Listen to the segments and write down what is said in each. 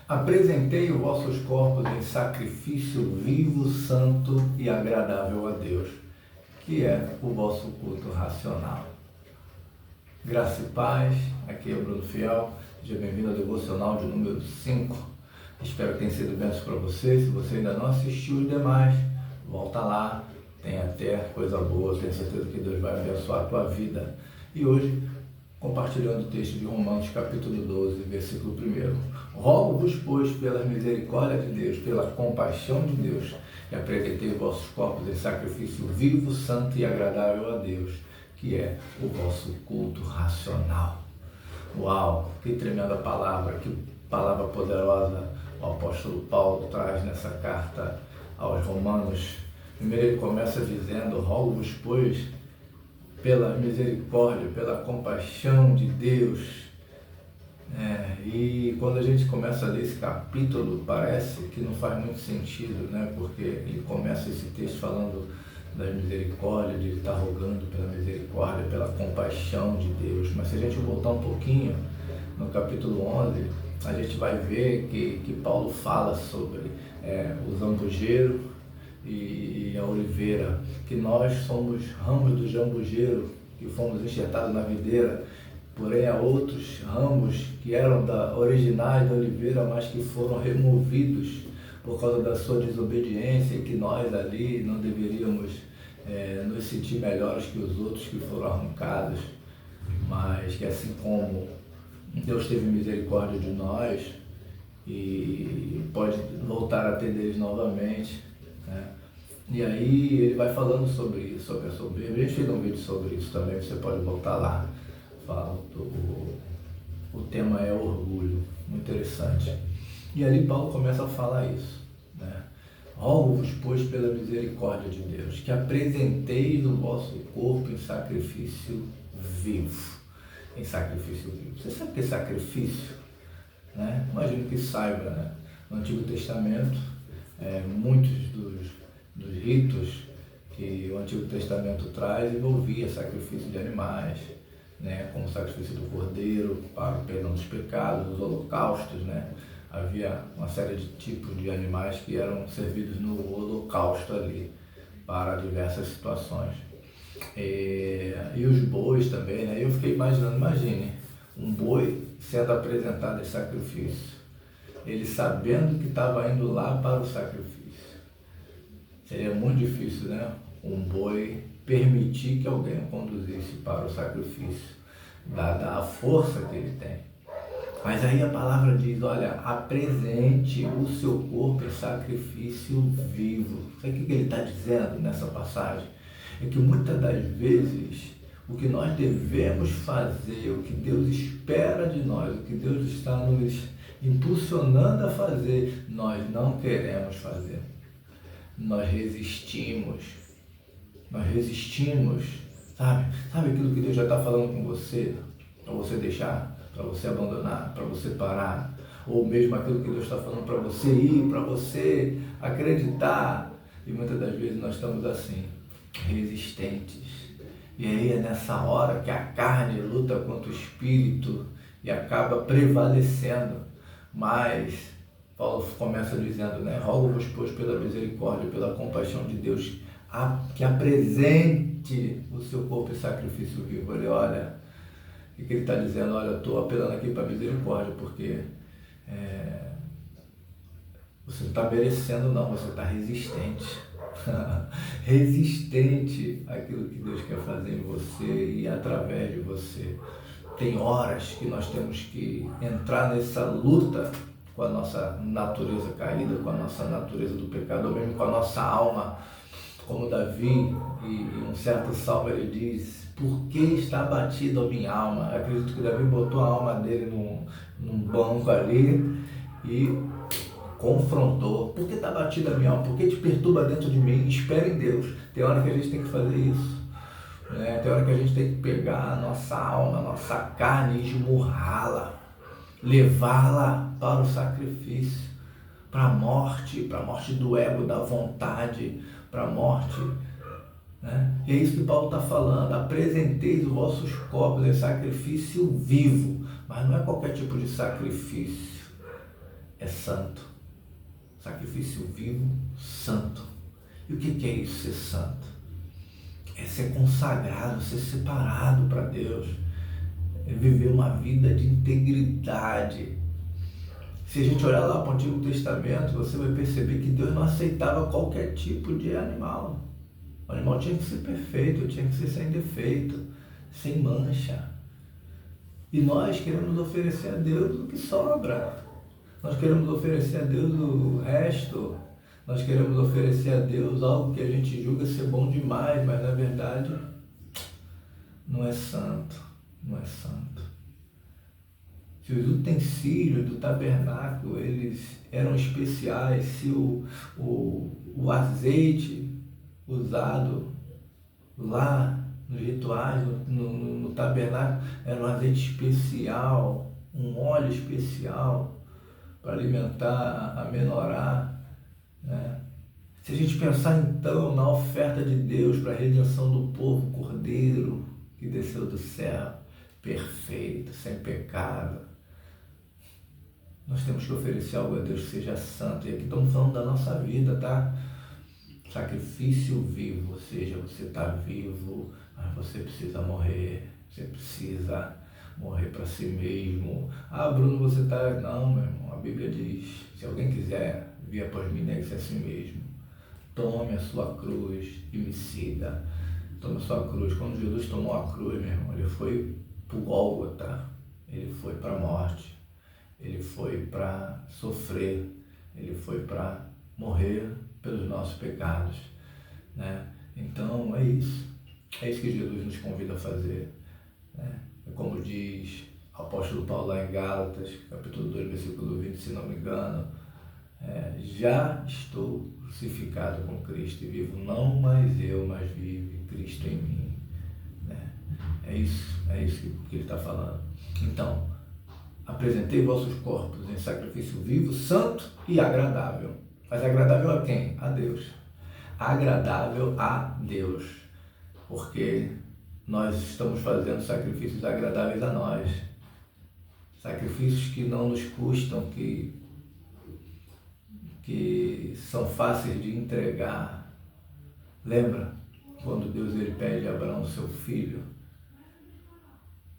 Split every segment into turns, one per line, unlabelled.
Apresentei os vossos corpos em sacrifício vivo, santo e agradável a Deus, que é o vosso culto racional. Graça e paz, aqui é o Bruno Fiel, seja bem-vindo ao devocional de número 5. Espero que tenha sido bênção para você. Se você ainda não assistiu os demais, volta lá, tem até coisa boa, tenho certeza que Deus vai abençoar a tua vida. E hoje, compartilhando o texto de Romanos, capítulo 12, versículo 1. Rogo-vos, pois, pela misericórdia de Deus, pela compaixão de Deus, que apresentei os vossos corpos em sacrifício vivo, santo e agradável a Deus, que é o vosso culto racional. Uau, que tremenda palavra, que palavra poderosa o apóstolo Paulo traz nessa carta aos Romanos. Primeiro ele começa dizendo: rogo-vos, pois, pela misericórdia, pela compaixão de Deus. E quando a gente começa a ler esse capítulo, parece que não faz muito sentido, né? Porque ele começa esse texto falando da misericórdia, de ele estar rogando pela misericórdia, pela compaixão de Deus. Mas se a gente voltar um pouquinho no capítulo 11, a gente vai ver que Paulo fala sobre o zambujeiro e a oliveira, que nós somos ramos do jambujeiro, que fomos enxertados na videira. Porém, há outros ramos que eram originais da oliveira, mas que foram removidos por causa da sua desobediência, e que nós ali não deveríamos nos sentir melhores que os outros que foram arrancados, mas que assim como Deus teve misericórdia de nós e pode voltar a ter deles novamente, né? E aí ele vai falando sobre isso, sobre a soberba. A gente fez um vídeo sobre isso também, você pode voltar lá. O tema é orgulho, muito interessante. E ali Paulo começa a falar isso, né? Rogo-vos, pois, pela misericórdia de Deus, que apresenteis o vosso corpo em sacrifício vivo. Em sacrifício vivo. Você sabe o que é sacrifício? Né? Imagino que saiba, né? No Antigo Testamento, muitos dos ritos que o Antigo Testamento traz envolvia sacrifício de animais, né, como o sacrifício do cordeiro para o perdão dos pecados, os holocaustos, né? Havia uma série de tipos de animais que eram servidos no holocausto ali para diversas situações. E os bois também, né? Eu fiquei imaginando, imagine, um boi sendo apresentado em sacrifício, ele sabendo que estava indo lá para o sacrifício. Seria muito difícil, né? Um boi permitir que alguém o conduzisse para o sacrifício, dada a força que ele tem. Mas aí a palavra diz, olha, apresente o seu corpo em sacrifício vivo. Sabe o que ele está dizendo nessa passagem? É que muitas das vezes o que nós devemos fazer, o que Deus espera de nós, o que Deus está nos impulsionando a fazer, nós não queremos fazer. Nós resistimos, sabe aquilo que Deus já está falando com você, para você deixar, para você abandonar, para você parar, ou mesmo aquilo que Deus está falando para você ir, para você acreditar, e muitas das vezes nós estamos assim, resistentes, e aí é nessa hora que a carne luta contra o espírito e acaba prevalecendo. Mas Paulo começa dizendo, né, rogo-vos, pois, pela misericórdia, pela compaixão de Deus, que apresente o seu corpo em sacrifício vivo. Ele olha, o que ele está dizendo? Olha, eu estou apelando aqui para a misericórdia, porque você não está merecendo não, você está resistente. Resistente àquilo que Deus quer fazer em você e através de você. Tem horas que nós temos que entrar nessa luta com a nossa natureza caída, com a nossa natureza do pecado, ou mesmo com a nossa alma, como Davi, e um certo salmo ele diz, por que está abatido a minha alma? Acredito que Davi botou a alma dele num banco ali e confrontou. Por que está abatida a minha alma? Por que te perturba dentro de mim? Espera em Deus. Tem hora que a gente tem que fazer isso, né? Tem hora que a gente tem que pegar a nossa alma, a nossa carne e esmurrá-la, levá-la para o sacrifício, para a morte do ego, da vontade, para a morte, né? E é isso que Paulo está falando, apresenteis os vossos corpos em sacrifício vivo, mas não é qualquer tipo de sacrifício, é santo. Sacrifício vivo, santo. E o que é isso, ser santo? É ser consagrado, ser separado para Deus. É viver uma vida de integridade. Se a gente olhar lá para o Antigo Testamento, você vai perceber que Deus não aceitava qualquer tipo de animal. O animal tinha que ser perfeito, tinha que ser sem defeito, sem mancha. E nós queremos oferecer a Deus o que sobra. Nós queremos oferecer a Deus o resto. Nós queremos oferecer a Deus algo que a gente julga ser bom demais, mas na verdade não é santo. Não é santo. Se os utensílios do tabernáculo eles eram especiais, se o azeite usado lá nos rituais, no tabernáculo, era um azeite especial, um óleo especial para alimentar a menorá, né? Se a gente pensar então na oferta de Deus para a redenção do povo, o Cordeiro que desceu do céu, perfeito, sem pecado, nós temos que oferecer algo a Deus que seja santo. E aqui estamos falando da nossa vida, tá? Sacrifício vivo, ou seja, você está vivo, mas você precisa morrer, você precisa morrer para si mesmo. Ah, Bruno, você está... Não, meu irmão, a Bíblia diz, se alguém quiser vir após mim, negue-se a si mesmo. Tome a sua cruz e me siga. Tome a sua cruz. Quando Jesus tomou a cruz, meu irmão, ele foi para o Gólgota, ele foi para a morte, ele foi para sofrer, ele foi para morrer pelos nossos pecados, né? Então é isso que Jesus nos convida a fazer, né? É como diz o apóstolo Paulo lá em Gálatas, capítulo 2, versículo 20, se não me engano, já estou crucificado com Cristo e vivo não mais eu, mas vive Cristo em mim, né? É isso que ele está falando. Então, apresentei vossos corpos em sacrifício vivo, santo e agradável. Mas agradável a quem? A Deus. Agradável a Deus. Porque nós estamos fazendo sacrifícios agradáveis a nós. Sacrifícios que não nos custam, que são fáceis de entregar. Lembra quando Deus ele pede a Abraão, seu filho?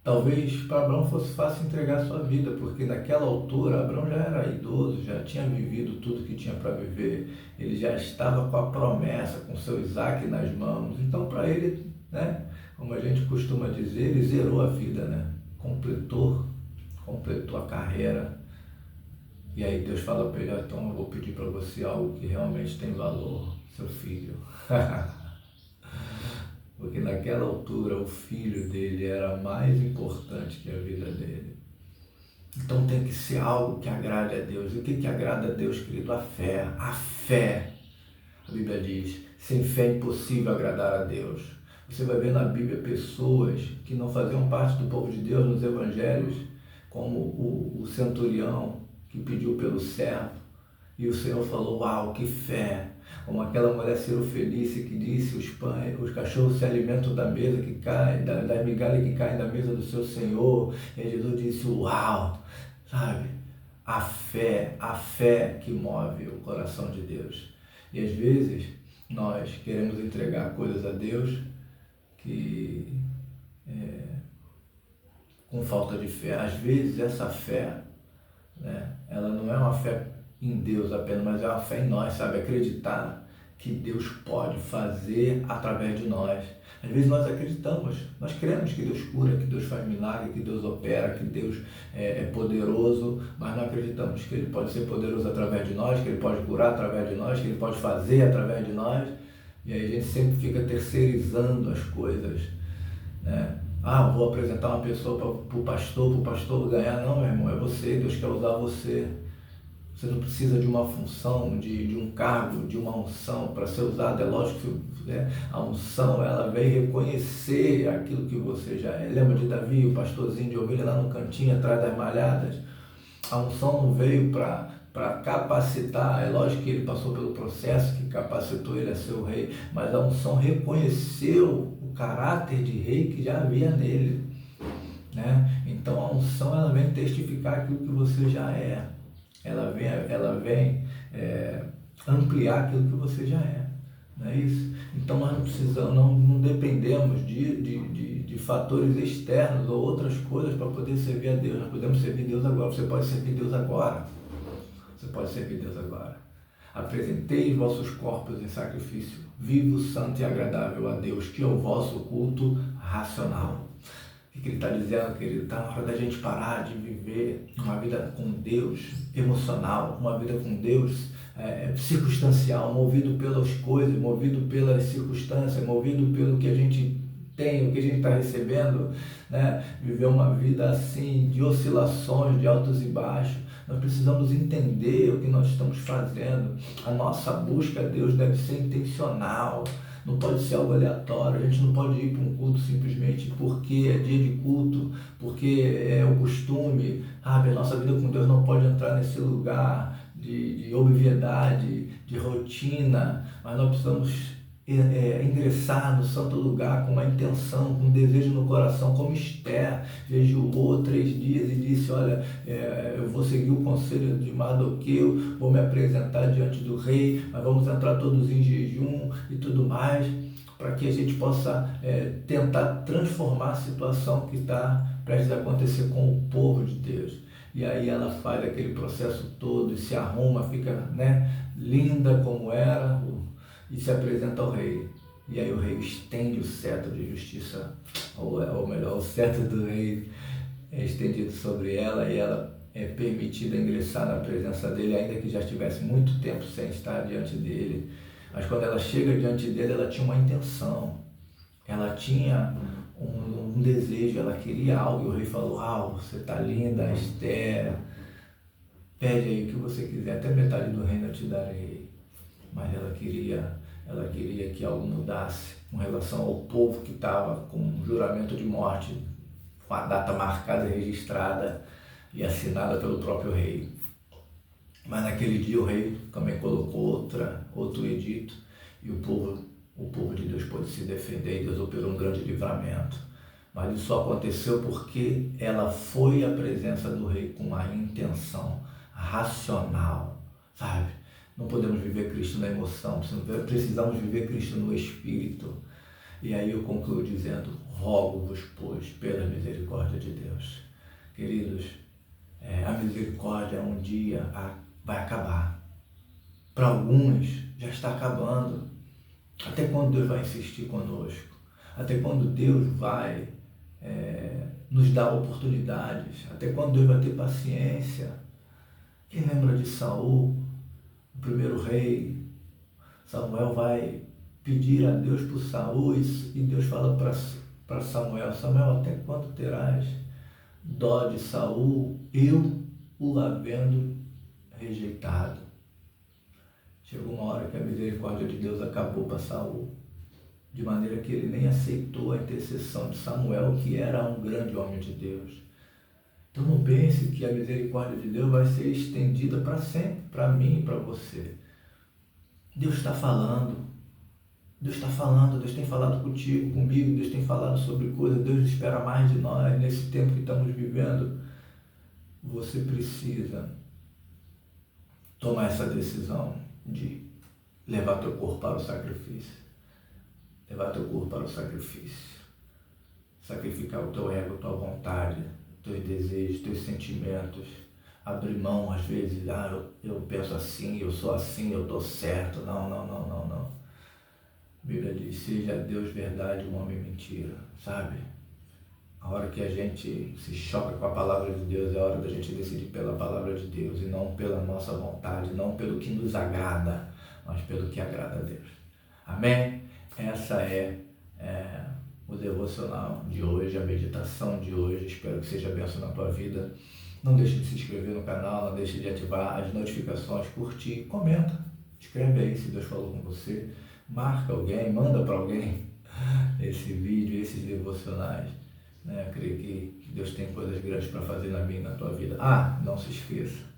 Talvez para Abraão fosse fácil entregar a sua vida, porque naquela altura Abraão já era idoso, já tinha vivido tudo que tinha para viver, ele já estava com a promessa, com seu Isaac nas mãos. Então para ele, né, como a gente costuma dizer, ele zerou a vida, né? Completou a carreira. E aí Deus fala para ele, então eu vou pedir para você algo que realmente tem valor, seu filho. Porque naquela altura o filho dele era mais importante que a vida dele. Então tem que ser algo que agrade a Deus. E o que agrada a Deus, querido? A fé. A fé. A Bíblia diz, sem fé é impossível agradar a Deus. Você vai ver na Bíblia pessoas que não faziam parte do povo de Deus nos evangelhos, como o centurião que pediu pelo servo. E o Senhor falou, uau, que fé! Como aquela mulher Cirofenícia que disse, os cachorros se alimentam da mesa que cai, da migalha que cai da mesa do seu Senhor. E Jesus disse, uau! Sabe? A fé que move o coração de Deus. E às vezes nós queremos entregar coisas a Deus que com falta de fé. Às vezes essa fé, né, ela não é uma fé em Deus apenas, mas é uma fé em nós, sabe? Acreditar que Deus pode fazer através de nós. Às vezes nós acreditamos, nós cremos que Deus cura, que Deus faz milagre, que Deus opera, que Deus é poderoso, mas não acreditamos que Ele pode ser poderoso através de nós, que Ele pode curar através de nós, que Ele pode fazer através de nós. E aí a gente sempre fica terceirizando as coisas, né? Ah, vou apresentar uma pessoa para o pastor ganhar. Não, meu irmão, é você, Deus quer usar você. Você não precisa de uma função, de um cargo, de uma unção para ser usado. É lógico que, né, a unção ela vem reconhecer aquilo que você já é. Lembra de Davi, o pastorzinho de ovelha lá no cantinho, atrás das malhadas? A unção não veio para capacitar. É lógico que ele passou pelo processo que capacitou ele a ser o rei, mas a unção reconheceu o caráter de rei que já havia nele, né? Então a unção ela vem testificar aquilo que você já é. ela vem ampliar aquilo que você já é. Não é isso? Então nós não precisamos, não dependemos de fatores externos ou outras coisas para poder servir a Deus. Nós podemos servir Deus agora. Você pode servir Deus agora. Você pode servir Deus agora. Apresentei os vossos corpos em sacrifício vivo, santo e agradável a Deus, que é o vosso culto racional. O que ele está dizendo, querido? Está na hora da gente parar de viver uma vida com Deus emocional, uma vida com Deus circunstancial, movido pelas coisas, movido pelas circunstâncias, movido pelo que a gente tem, o que a gente está recebendo, né? Viver uma vida assim, de oscilações, de altos e baixos. Nós precisamos entender o que nós estamos fazendo. A nossa busca a Deus deve ser intencional, não pode ser algo aleatório. A gente não pode ir para um culto simplesmente porque é dia de culto, porque é o costume. A nossa vida com Deus não pode entrar nesse lugar de obviedade, de rotina, mas nós precisamos ingressar no santo lugar com uma intenção, com um desejo no coração, como Esther jejuou 3 dias e disse: olha, eu vou seguir o conselho de Mardoqueu, vou me apresentar diante do rei, mas vamos entrar todos em jejum e tudo mais, para que a gente possa tentar transformar a situação que está prestes a acontecer com o povo de Deus. E aí ela faz aquele processo todo e se arruma, fica, né, linda como era, e se apresenta ao rei. E aí o rei estende o cetro de justiça, ou melhor, o cetro do rei é estendido sobre ela, e ela é permitida ingressar na presença dele, ainda que já estivesse muito tempo sem estar diante dele. Mas quando ela chega diante dele, ela tinha uma intenção, ela tinha um desejo, ela queria algo, e o rei falou: você está linda, Esther, pede aí o que você quiser, até metade do reino eu te darei. Mas ela queria que algo mudasse com relação ao povo que estava com um juramento de morte, com a data marcada e registrada e assinada pelo próprio rei. Mas naquele dia o rei também colocou outro edito, e o povo de Deus pôde se defender, e Deus operou um grande livramento. Mas isso só aconteceu porque ela foi à presença do rei com uma intenção racional, sabe? Não podemos viver Cristo na emoção, precisamos viver Cristo no Espírito. E aí eu concluo dizendo: rogo-vos, pois, pela misericórdia de Deus. Queridos, a misericórdia um dia vai acabar. Para alguns já está acabando. Até quando Deus vai insistir conosco? Até quando Deus vai nos dar oportunidades? Até quando Deus vai ter paciência? Quem lembra de Saul, o primeiro rei? Samuel vai pedir a Deus por Saul, e Deus fala para Samuel: Samuel, até quando terás dó de Saul, eu o havendo rejeitado? Chegou uma hora que a misericórdia de Deus acabou para Saul, de maneira que ele nem aceitou a intercessão de Samuel, que era um grande homem de Deus. Então não pense que a misericórdia de Deus vai ser estendida para sempre, para mim e para você. Deus está falando, Deus tem falado contigo, comigo, Deus tem falado sobre coisas, Deus espera mais de nós nesse tempo que estamos vivendo. Você precisa tomar essa decisão de levar teu corpo para o sacrifício. Levar teu corpo para o sacrifício. Sacrificar o teu ego, a tua vontade, teus desejos, teus sentimentos. Abrir mão, às vezes: eu penso assim, eu sou assim, eu estou certo. Não. A Bíblia diz: seja Deus verdade, um homem mentira, sabe? A hora que a gente se choca com a palavra de Deus, é a hora da gente decidir pela palavra de Deus, e não pela nossa vontade, não pelo que nos agrada, mas pelo que agrada a Deus. Amém? Essa é o devocional de hoje, a meditação de hoje. Espero que seja bênção na tua vida. Não deixe de se inscrever no canal, não deixe de ativar as notificações, curtir, comenta, escreve aí se Deus falou com você, marca alguém, manda para alguém esse vídeo, esses devocionais. Eu creio que Deus tem coisas grandes para fazer na minha e na tua vida. Não se esqueça,